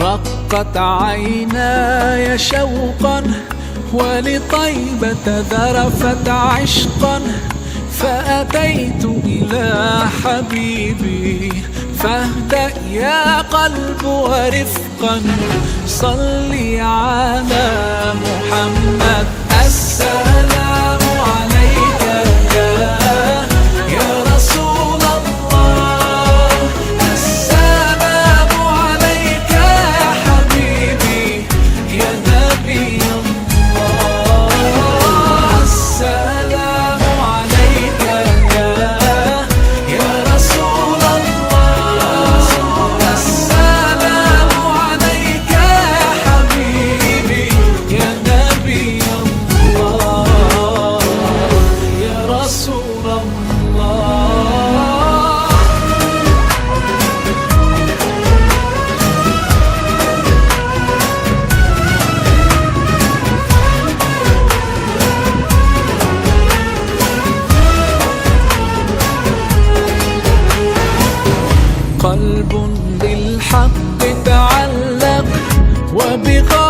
رقت عيناي شوقا ولطيبة ذرفت عشقا، فأتيت إلى حبيبي فاهدأ يا قلب ورفقا. صلي على محمد. السلام عليك يا رسول الله، السلام عليك يا حبيبي يا نبي الله، السلام عليك يا رسول الله، السلام عليك يا حبيبي يا نبي الله يا رسول الله. قلب بالحق تعلق وبغير